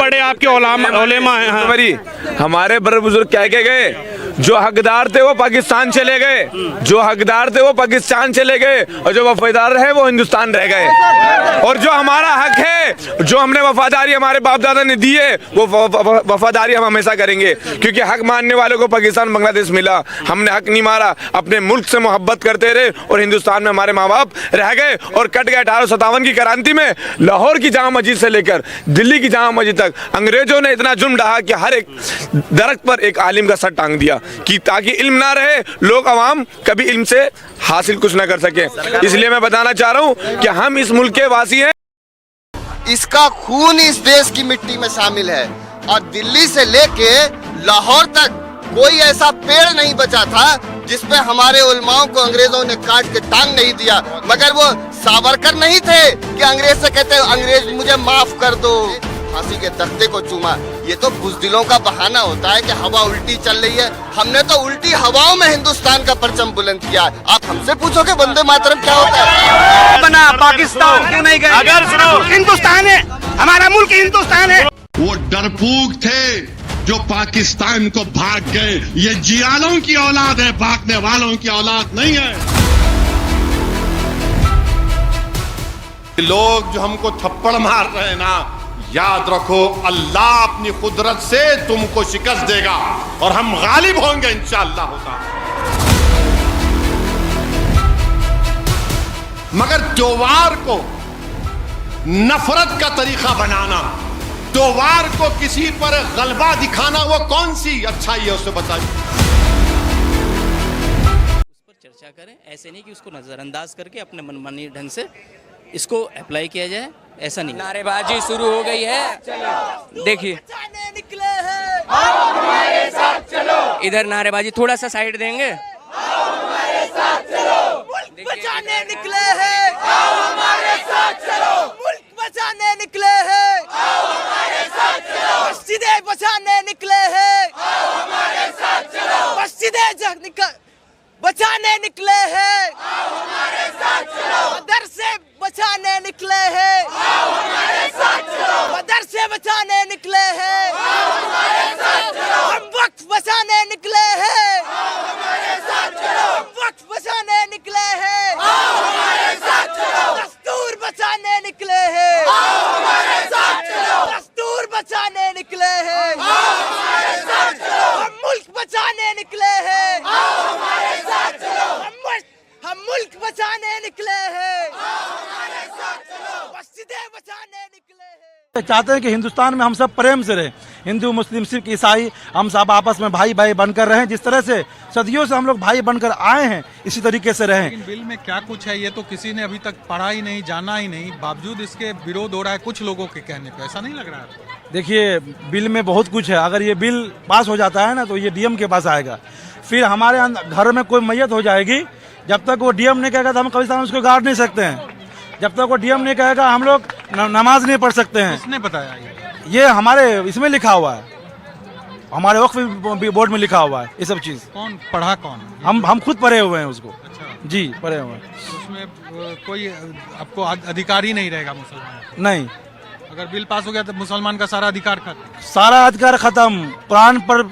बड़े आपके उलेमा हैं। हाँ। हमारे बड़े बुजुर्ग कह के गए, जो हकदार थे वो पाकिस्तान चले गए, जो हकदार थे वो पाकिस्तान चले गए, और जो वफादार रहे वो हिंदुस्तान रह गए। और जो हमारा हक है, जो हमने वफादारी हमारे बाप दादा ने दी है, वो वफादारी हम हमेशा करेंगे, क्योंकि हक मानने वालों को पाकिस्तान बांग्लादेश मिला। हमने हक नहीं मारा, अपने मुल्क से मोहब्बत करते रहे, और हिंदुस्तान में हमारे माँ बाप रह गए और कट गए। 1857 की क्रांति में लाहौर की जामा मस्जिद से लेकर दिल्ली की जामा मस्जिद तक अंग्रेजों ने इतना जुल्म ढहा कि हर एक दरख्त पर एक आलिम का सर टांग दिया, कि ताकि इल्म ना रहे, लोग अवाम कभी इल्म से हासिल कुछ ना कर सके। इसलिए मैं बताना चाह रहा हूँ कि हम इस मुल्क के वासी हैं। इसका खून इस देश की मिट्टी में शामिल है, और दिल्ली से लेके लाहौर तक कोई ऐसा पेड़ नहीं बचा था जिसपे हमारे उलमाओं को अंग्रेजों ने काट के टांग नहीं दिया। मगर वो सावरकर नहीं थे कि अंग्रेज से कहते अंग्रेज मुझे माफ कर दो, फांसी के तख्ते को चूमा। ये तो बुज़दिलों का बहाना होता है कि हवा उल्टी चल रही है। हमने तो उल्टी हवाओं में हिंदुस्तान का परचम बुलंद किया। आप हमसे पूछोगे वंदे मातरम क्या होता है? बना पाकिस्तान क्यों नहीं गए? अगर सुनो, हिंदुस्तान है, हमारा मुल्क हिंदुस्तान है। वो डरपोक थे जो पाकिस्तान को भाग गए। ये जियालों की औलाद है, भागने वालों की औलाद नहीं है। लोग जो हमको थप्पड़ मार रहे हैं ना, याद रखो अल्लाह अपनी कुदरत से तुमको शिकस्त देगा और हम गालिब होंगे इंशाअल्लाह होगा। मगर त्योहार को नफरत का तरीका बनाना, त्योहार को किसी पर गलबा दिखाना, वो कौन सी अच्छाई है उसे बताइए। उस पर चर्चा करें, ऐसे नहीं कि उसको नजरअंदाज करके अपने मनमानी ढंग से इसको अप्लाई किया जाए, ऐसा नहीं। नारेबाजी शुरू हो गई है, देखिए निकले हैं, हमारे साथ चलो। इधर नारेबाजी थोड़ा सा साइड देंगे, हमारे साथ चलो। मुल्क बचाने निकले हैं, हमारे साथ चलो। मुल्क बचाने निकले हैं, हमारे साथ चलो। मस्जिदें बचाने निकले हैं, हमारे साथ चलो। मस्जिदें बचाने निकले हैं, हमारे साथ चलो। मदरसे बचाने निकले हैं, हमारे साथ चलो। मदरसे बचाने निकले हैं, हमारे साथ चलो। हम वक्त बचाने निकले हैं, हमारे साथ चलो। हम वक्त बचाने निकले हैं, हमारे साथ चलो। दस्तूर बचाने निकले हैं, हमारे साथ चलो। दस्तूर बचाने निकले हैं, हमारे साथ चलो। हम मुल्क बचाने निकले हैं, हमारे साथ चलो। हम मुल्क बचाने निकले हैं, हमारे साथ चलो। मस्जिदें बचाने निकले हैं। चाहते हैं कि हिंदुस्तान में हम सब प्रेम से रहें, हिंदू मुस्लिम सिख ईसाई, हम सब आपस में भाई भाई बनकर रहें। जिस तरह से सदियों से हम लोग भाई बनकर आए हैं, इसी तरीके से रहें। लेकिन बिल में क्या कुछ है ये तो किसी ने अभी तक पढ़ा ही नहीं, जाना ही नहीं, बावजूद इसके विरोध हो रहा है कुछ लोगों के कहने पे। ऐसा नहीं लग रहा है? देखिए, बिल में बहुत कुछ है। अगर ये बिल पास हो जाता है ना, तो ये डीएम के पास आएगा। फिर हमारे घर में कोई मैयत हो जाएगी, जब तक वो डीएम नहीं कहेगा तो हम कब्रिस्तान में उसको गाड़ नहीं सकते हैं। जब तक वो डीएम नहीं कहेगा हम लोग नमाज नहीं पढ़ सकते हैं। किसने बताया ये हमारे इसमें लिखा हुआ है, हमारे वक्फ बोर्ड में लिखा हुआ है ये सब चीज। कौन पढ़ा? कौन? हम खुद पढ़े हुए हैं उसको। अच्छा जी, पढ़े हुए हैं। उसमें कोई आपको अधिकार ही नहीं रहेगा मुसलमान? नहीं, अगर बिल पास हो गया तो मुसलमान का सारा अधिकार खत्म। सारा अधिकार खत्म। कुरान पर